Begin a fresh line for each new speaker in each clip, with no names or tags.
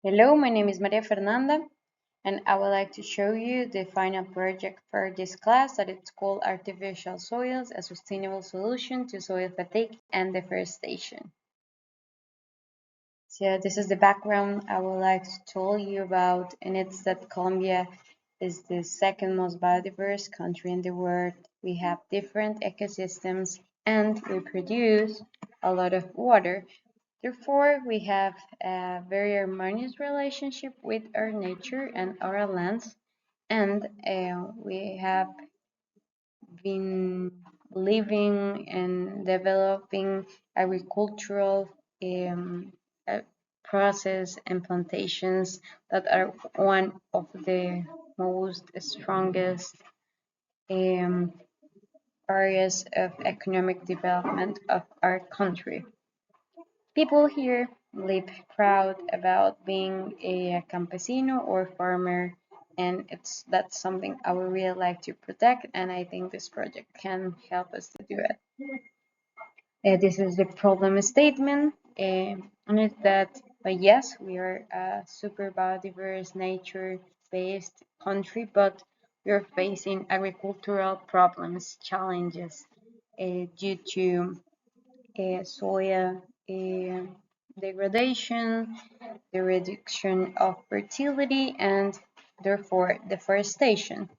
Hello, my name is Maria Fernanda, and I would like to show you the final project for this class that it's called Artificial Soils, a Sustainable Solution to Soil Fatigue and Deforestation. So this is the background I would like to tell you about, and it's that Colombia is the second most biodiverse country in the world. We have different ecosystems and we produce a lot of water. Therefore, we have a very harmonious relationship with our nature and our lands, and we have been living and developing agricultural um, uh, process and plantations that are one of the most strongest um, areas of economic development of our country. People here live proud about being a campesino or farmer, and that's something I would really like to protect, and I think this project can help us to do it. This is the problem statement, and it's that, yes, we are a super biodiverse, nature-based country, but we are facing agricultural problems, challenges due to soil degradation, the reduction of fertility, and therefore deforestation.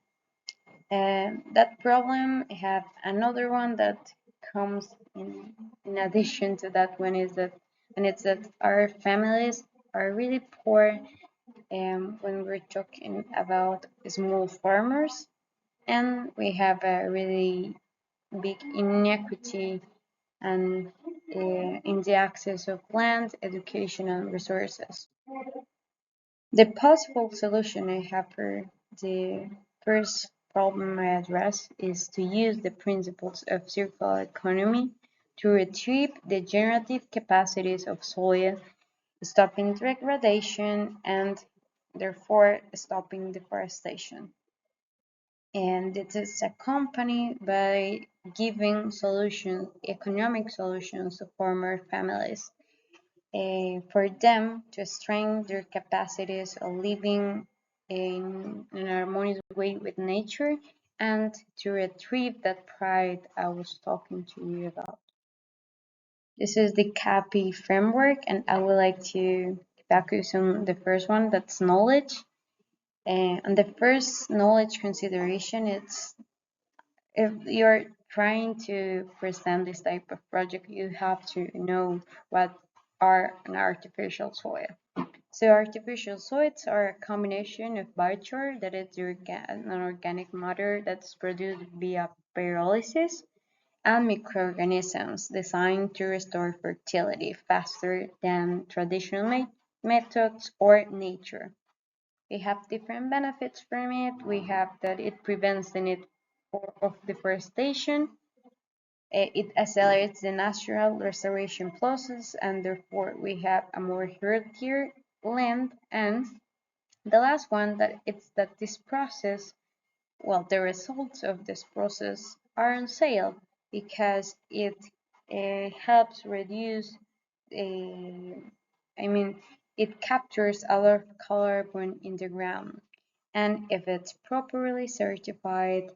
That problem have another one that comes in addition to that one is that, and it's that our families are really poor when we're talking about small farmers, and we have a really big inequity and in the access of land, education, and resources. The possible solution I have for the first problem I address is to use the principles of circular economy to retrieve the generative capacities of soil, stopping degradation and therefore stopping deforestation. And it is accompanied by giving solutions, economic solutions to former families for them to strengthen their capacities of living in an harmonious way with nature and to retrieve that pride I was talking to you about. This is the CAPI framework, and I would like to focus on the first one, that's knowledge. And the first knowledge consideration, it's if you're trying to present this type of project, you have to know what are an artificial soil. So artificial soils are a combination of biochar, that is an organic matter that's produced via pyrolysis, and microorganisms designed to restore fertility faster than traditional methods or nature. We have different benefits from it. We have that it prevents the need of deforestation. It accelerates the natural restoration process, and therefore we have a more healthier land. And the last one, that it's that this process, well, the results of this process are on sale because it helps reduce, uh, I mean, it captures a lot of carbon in the ground. And if it's properly certified,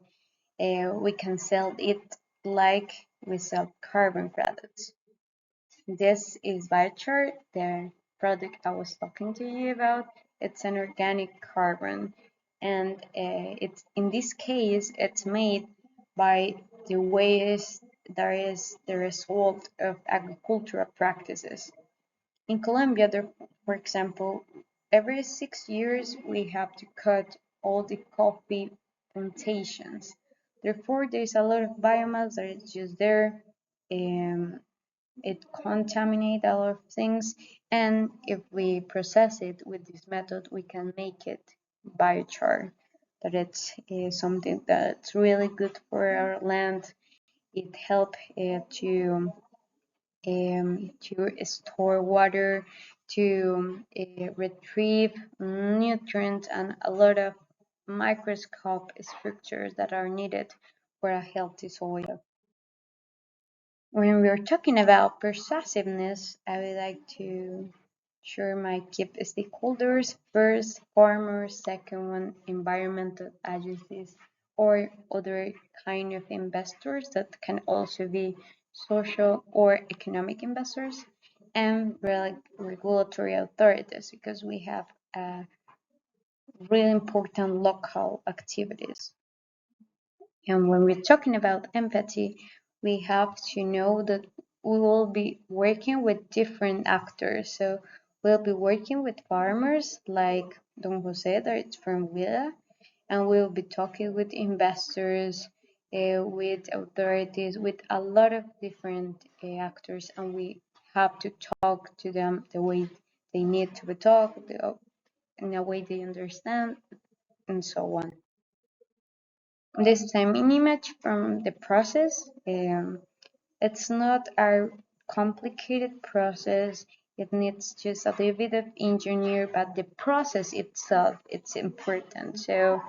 we can sell it like we sell carbon credits. This is biochar, the product I was talking to you about. It's an organic carbon, and it's in this case it's made by the waste that is the result of agricultural practices. In Colombia, there, for example, every 6 years we have to cut all the coffee plantations. Therefore, there's a lot of biomass that is just there. Um, it contaminates a lot of things, and if we process it with this method, we can make it biochar. That it's something that's really good for our land. It helps to store water, to retrieve nutrients, and a lot of microscope structures that are needed for a healthy soil. When we're talking about persuasiveness, I would like to Sure, my keep stakeholders first, farmers, second one, environmental agencies, or other kind of investors that can also be social or economic investors, and regulatory authorities because we have really important local activities. And when we're talking about empathy, we have to know that we will be working with different actors. So we'll be working with farmers like Don Jose, that's from Villa, and we'll be talking with investors, with authorities, with a lot of different actors, and we have to talk to them the way they need to be talked, in a way they understand, and so on. This timing image from the process. It's not a complicated process. It needs just a little bit of engineer, but the process itself, it's important. So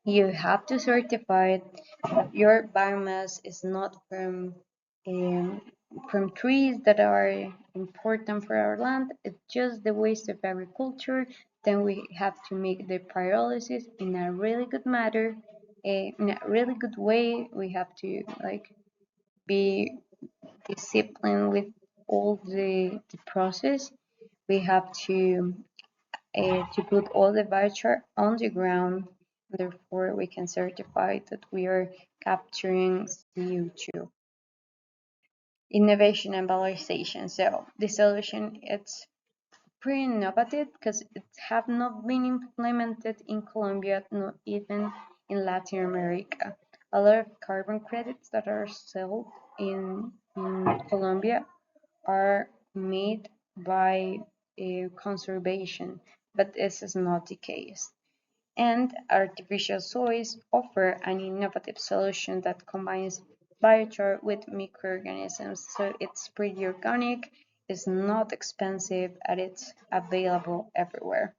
you have to certify that your biomass is not um, from trees that are important for our land. It's just the waste of agriculture. Then we have to make the pyrolysis in a really good matter, in a really good way. We have to like be disciplined with all the process. We have to put all the voucher on the ground. Therefore, we can certify that we are capturing CO2. Innovation and valorization. So the solution it's pretty innovative because it have not been implemented in Colombia, not even in Latin America. A lot of carbon credits that are sold in Colombia are made by conservation, but this is not the case. And artificial soils offer an innovative solution that combines biochar with microorganisms, so it's pretty organic, it's not expensive, and it's available everywhere.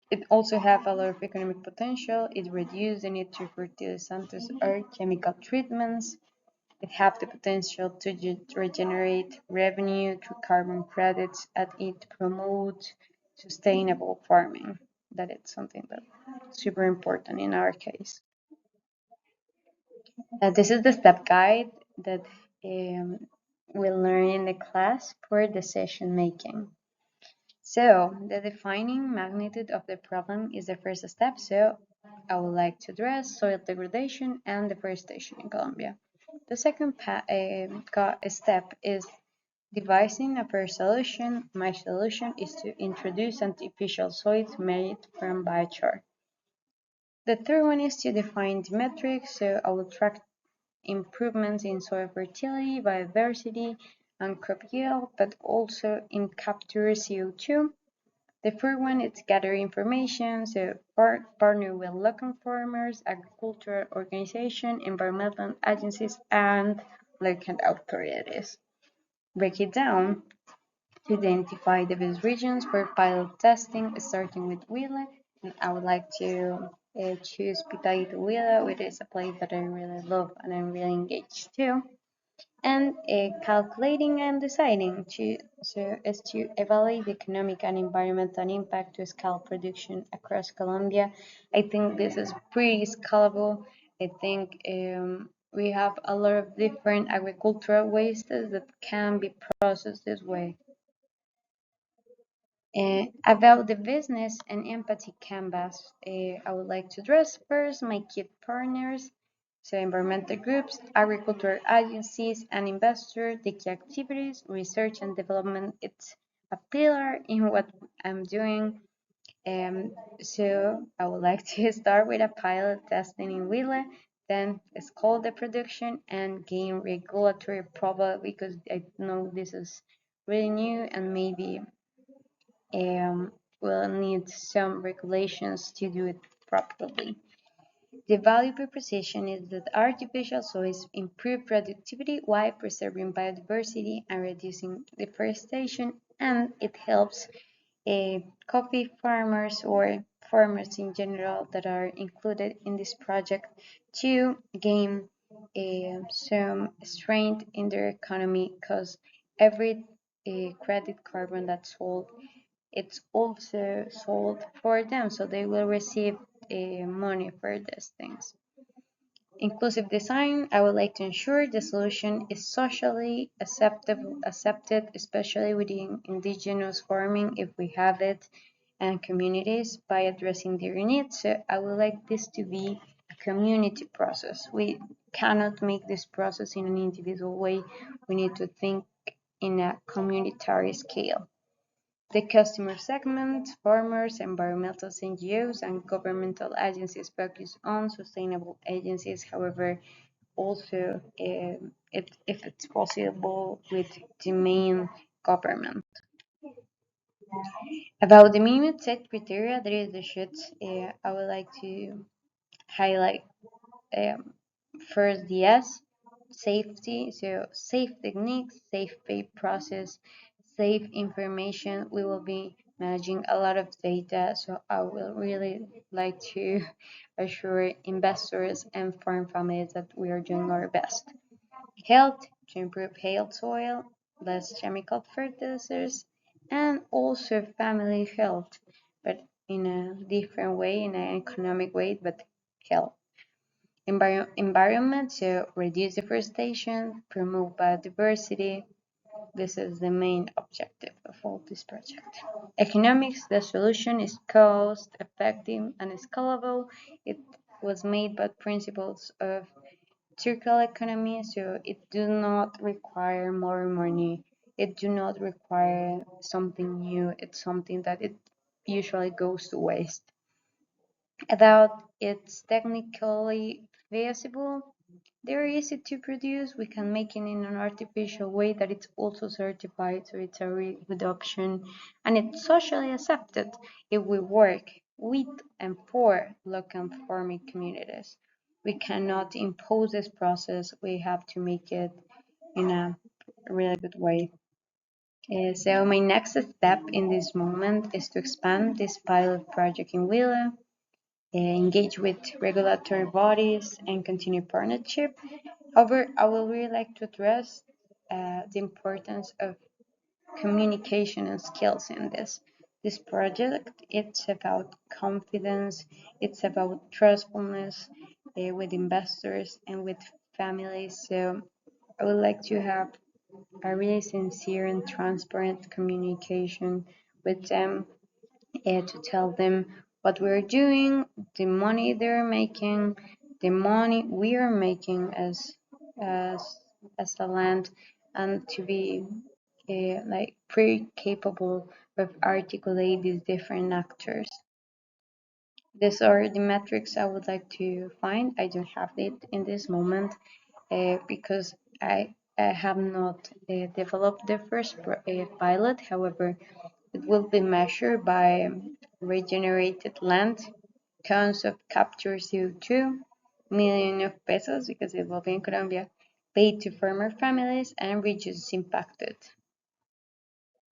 It also has a lot of economic potential. It reduces the need to fertilizantes or chemical treatments. It have the potential to regenerate revenue through carbon credits, and it promotes sustainable farming. That is something that's super important in our case. This is the step guide that we'll learn in the class for decision making. So the defining magnitude of the problem is the first step. So I would like to address soil degradation and deforestation in Colombia. The second step is devising a fair solution. My solution is to introduce artificial soils made from biochar. The third one is to define the metrics. So I will track improvements in soil fertility, biodiversity, and crop yield, but also in capture CO2. The third one is gather information, so partner with local farmers, agricultural organizations, environmental agencies, and local authorities. Break it down to identify the best regions for pilot testing, starting with Huila. And I would like to choose Pitayito Huila, which is a place that I really love and I'm really engaged to. And calculating and deciding to evaluate the economic and environmental impact to scale production across Colombia. I think this is pretty scalable. I think we have a lot of different agricultural wastes that can be processed this way. About the business and empathy canvas, I would like to address first my key partners, so environmental groups, agricultural agencies, and investors, the key activities, research and development. It's a pillar in what I'm doing. So I would like to start with a pilot testing in Wheeler, then scale the production and gain regulatory approval because I know this is really new and maybe will need some regulations to do it properly. The value proposition is that artificial soils improve productivity while preserving biodiversity and reducing deforestation, and it helps coffee farmers or farmers in general that are included in this project to gain some strength in their economy because every a credit carbon that's sold, it's also sold for them, so they will receive money for these things. Inclusive design, I would like to ensure the solution is socially accepted, especially within indigenous farming if we have it, and communities by addressing their needs. So I would like this to be a community process. We cannot make this process in an individual way. We need to think in a communitary scale. The customer segment, farmers, environmental NGOs, and governmental agencies focus on sustainable agencies. However, also, if it's possible, with the main government. About the minimum set criteria, there is the shoots. I would like to highlight um, first the S, safety. So safe techniques, safe pay process, safe information. We will be managing a lot of data, so I will really like to assure investors and farm families that we are doing our best. Health, to improve health soil, less chemical fertilizers, and also family health, but in a different way, in an economic way, but health. Environment, to reduce deforestation, promote biodiversity. This is the main objective of all this project. Economics, the solution is cost effective and scalable. It was made by principles of circular economy, so it do not require more money. It do not require something new. It's something that it usually goes to waste. About it's technically feasible, they're easy to produce. We can make it in an artificial way that it's also certified, so it's a really good option, and it's socially accepted if we work with and for local farming communities. We cannot impose this process. We have to make it in a really good way. So my next step in this moment is to expand this pilot project in Willa, engage with regulatory bodies, and continue partnership. However, I will really like to address the importance of communication and skills in this. This project, it's about confidence, it's about trustfulness with investors and with families. So I would like to have a really sincere and transparent communication with them, to tell them what we're doing, the money they're making, the money we are making as as a land, and to be like pretty capable of articulate these different actors. These are the metrics I would like to find. I don't have it in this moment because I have not developed the first pilot. However, it will be measured by regenerated land, tons of captured CO2, million of pesos because it will be in Colombia, paid to farmer families and regions impacted.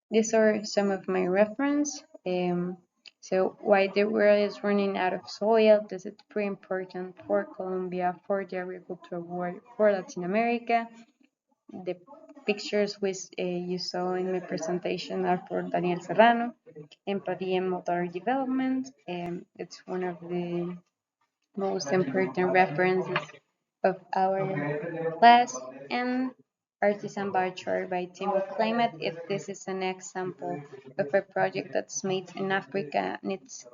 These are some of my reference. So why the world is running out of soil, this is pretty important for Colombia, for the agricultural world, for Latin America. The pictures which you saw in my presentation are for Daniel Serrano, Empathy and Motor Development. It's one of the most important references of our class, and Artisan Voucher by Team Climate. If this is an example of a project that's made in Africa, and it's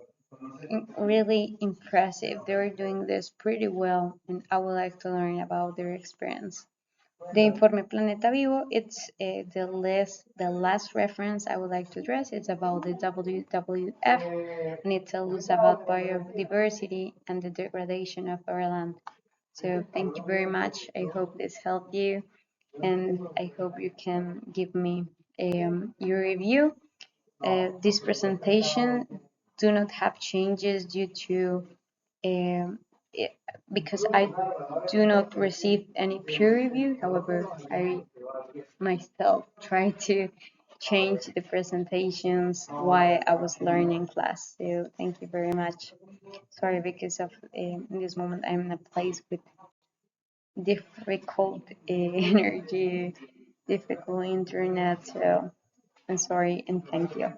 really impressive. They're doing this pretty well, and I would like to learn about their experience. The Informe Planeta Vivo, it's the last reference I would like to address. It's about the WWF, and it tells us about biodiversity and the degradation of our land. So thank you very much. I hope this helped you, and I hope you can give me your review. This presentation do not have changes due to um, it, because I do not receive any peer review. However, I myself try to change the presentations while I was learning class. So thank you very much. Sorry because of in this moment I'm in a place with difficult energy, difficult internet. So I'm sorry and thank you.